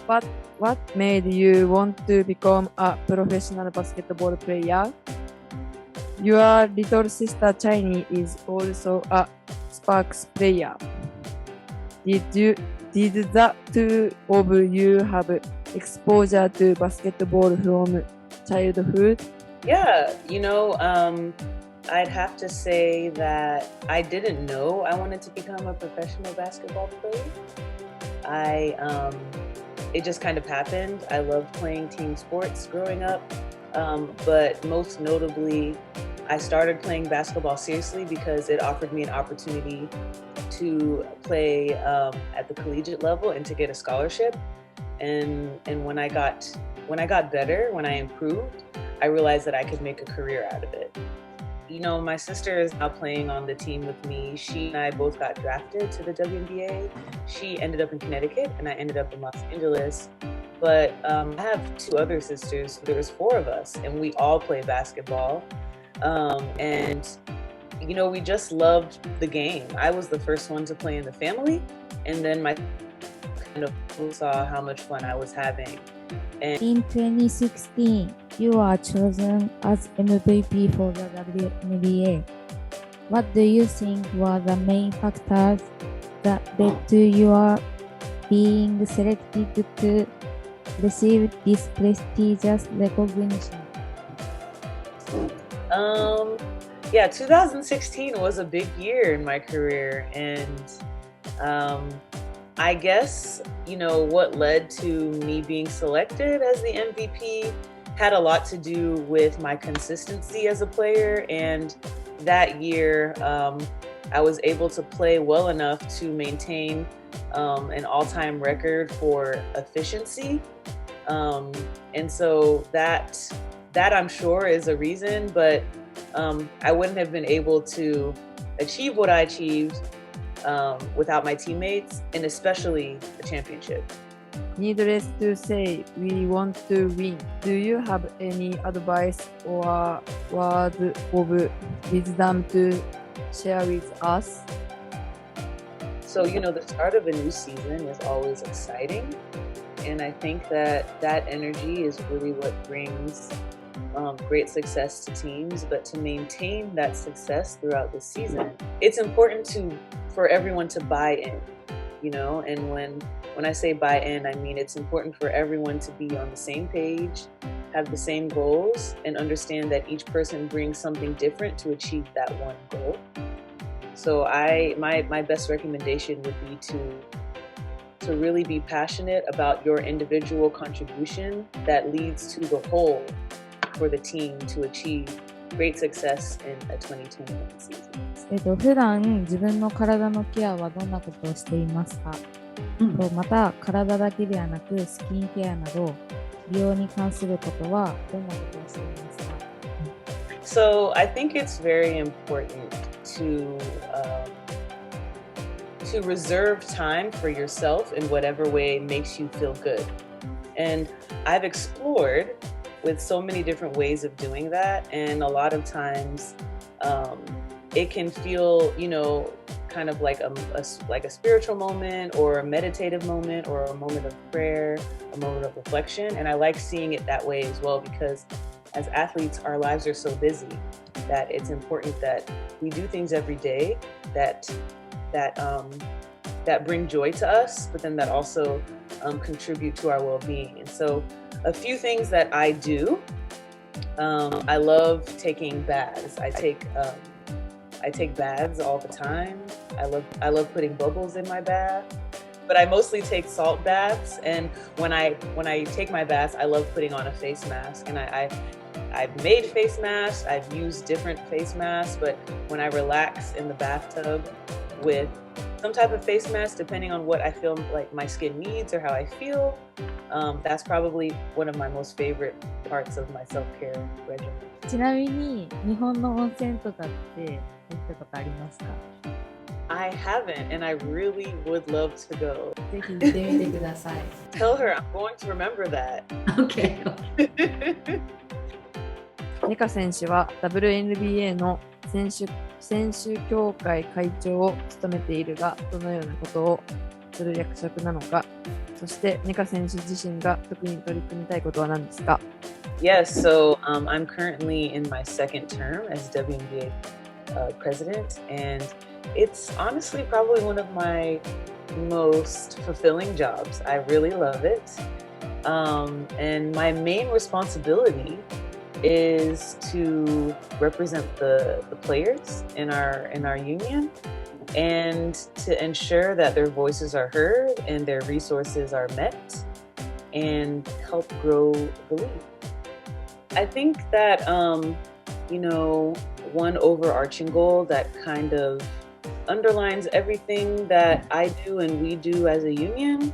What, what made you want to become a professional basketball player? Your little sister Chiny is also a Sparks player. Did the two of you have exposure to basketball from childhood? Yeah, I'd have to say that I didn't know I wanted to become a professional basketball player. It just kind of happened. I loved playing team sports growing up, but most notably, I started playing basketball seriously because it offered me an opportunity to play at the collegiate level and to get a scholarship. And when I got better, when I improved, I realized that I could make a career out of it. My sister is now playing on the team with me. She and I both got drafted to the WNBA. She ended up in Connecticut and I ended up in Los Angeles. But I have two other sisters, so there's four of us, and we all play basketball. And we just loved the game. I was the first one to play in the family, and then my kind of saw how much fun I was having. And in 2016, you were chosen as MVP for the WNBA. What do you think were the main factors that led to your being selected to receive this prestigious recognition? 2016 was a big year in my career, and I guess, what led to me being selected as the MVP had a lot to do with my consistency as a player. And that year, I was able to play well enough to maintain an all-time record for efficiency. And so that I'm sure is a reason, but I wouldn't have been able to achieve what I achieved without my teammates, and especially the championship. Needless to say, we want to win. Do you have any advice or words of wisdom to share with us? So, the start of a new season is always exciting. And I think that energy is really what brings great success to teams. But to maintain that success throughout the season, it's important for everyone to buy in, and when I say buy in, I mean it's important for everyone to be on the same page, have the same goals, and understand that each person brings something different to achieve that one goal. So my best recommendation would be to really be passionate about your individual contribution that leads to the whole for the team to achieve great success in a 2021 season. 普段自分の体のケアはどんなことをしていますか？また体だけではなくスキンケアなど美容に関することはどんなことをしていますか？ So I think it's very important to reserve time for yourself in whatever way makes you feel good. And I've explored with so many different ways of doing that, and a lot of times it can feel, kind of like a spiritual moment or a meditative moment or a moment of prayer, a moment of reflection. And I like seeing it that way as well, because as athletes, our lives are so busy that it's important that we do things every day that bring joy to us, but then that also contribute to our well-being. And so a few things that I do, I love taking baths. I take baths all the time. I love putting bubbles in my bath, but I mostly take salt baths. And when I take my baths, I love putting on a face mask. And I've made face masks. I've used different face masks, but when I relax in the bathtub with some type of face mask, depending on what I feel like my skin needs or how I feel, that's probably one of my most favorite parts of my self-care regimen. ちなみに日本の温泉とかって行ったことありますか？ I haven't, and I really would love to go. ぜひ行ってみてください。Tell her I'm going to remember that. Okay. Nneka 選手は WNBA の選手協会会長を務めているが、どのようなことをする役職なのか、そしてNneka選手自身が特に取り組みたいことは何ですか？ Yes, so I'm currently in my second term as WNBA president, and it's honestly probably one of my most fulfilling jobs. I really love it. And my main responsibility is to represent the players in our union and to ensure that their voices are heard and their resources are met and help grow the league. I think that, one overarching goal that kind of underlines everything that I do and we do as a union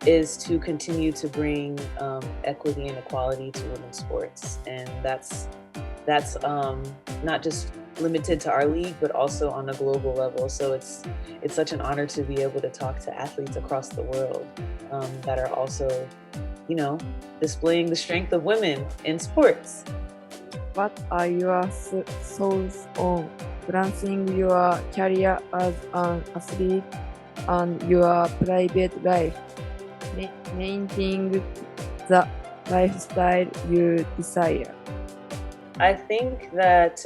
is to continue to bring equity and equality to women's sports. And that's not just limited to our league, but also on a global level. So it's such an honor to be able to talk to athletes across the world that are also, displaying the strength of women in sports. What are your thoughts on balancing your career as an athlete and your private life, maintaining the lifestyle you desire? I think that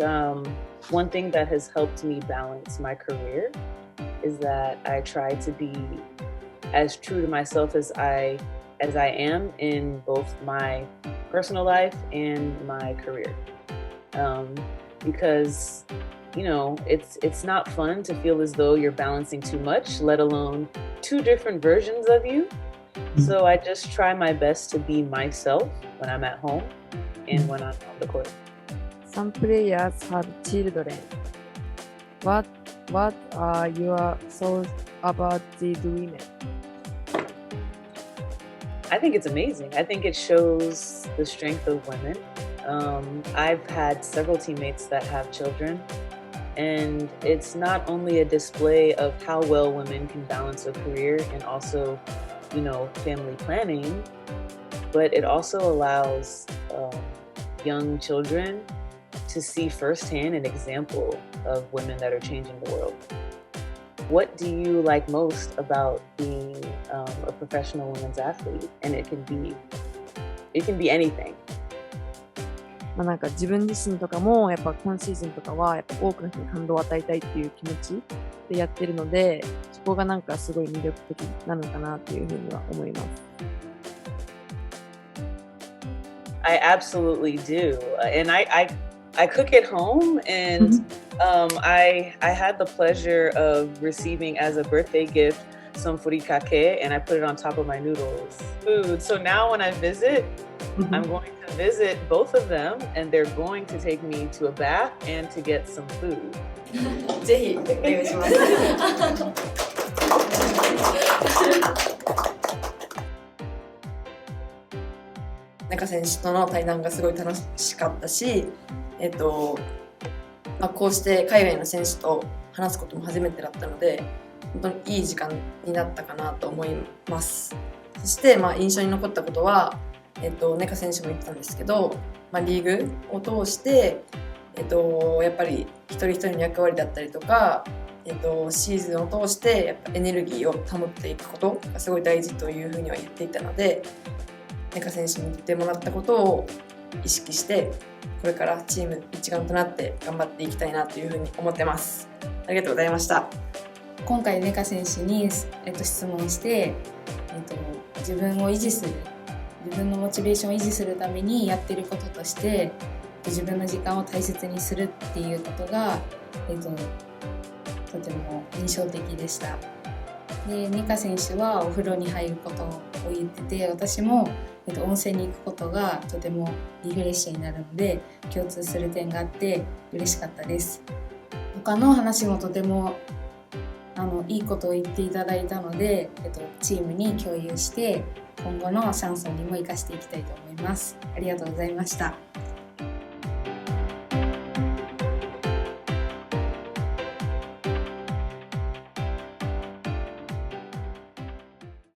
one thing that has helped me balance my career is that I try to be as true to myself as I am in both my personal life and my career. Because it's not fun to feel as though you're balancing too much, let alone two different versions of you. So I just try my best to be myself when I'm at home and when I'm on the court. Some players have children. What are your thoughts about these women? I think it's amazing. I think it shows the strength of women. I've had several teammates that have children, and it's not only a display of how well women can balance a career and also, family planning, but it also allows young children to see firsthand an example of women that are changing the world. What do you like most about being a professional women's athlete? And it can be anything. なんか自分自身とかもやっぱ今シーズンとかはやっぱ多くの人に感動を与えたいっていう気持ちでやってるので、そこがなんかすごい魅力的なのかなっていうふうには思います。I absolutely do, and I cook at home, and I had the pleasure of receiving as a birthday gift some furikake, and I put it on top of my noodles food. So now when I visit, I'm going to visit both of them, and they're going to take me to a bath and to get some food. ぜひお願いします。Nneka選手との対談がすごい楽しかったし、こうして海外の選手と話すことも初めてだったので、本当にいい時間になったかなと思います。そして、印象に残ったことは、Nneka選手も言ってたんですけど、リーグを通して、やっぱり一人一人の役割だったりとか、シーズンを通してやっぱエネルギーを保っていくことがすごい大事というふうには言っていたので、Nneka選手に言ってもらったことを意識してこれからチーム一丸となって頑張っていきたいなというふうに思ってます。ありがとうございました。今回Nneka選手に、質問して、自分を維持する、自分のモチベーションを維持するためにやっていることとして、自分の時間を大切にするっていうことが、とても印象的でした。で、Nneka選手はお風呂に入ることを言ってて、私も、温泉に行くことがとてもリフレッシュになるので共通する点があって嬉しかったです。他の話もとてもいいことを言っていただいたので、チームに共有して今後のシャンソンにも生かしていきたいと思います。ありがとうございました。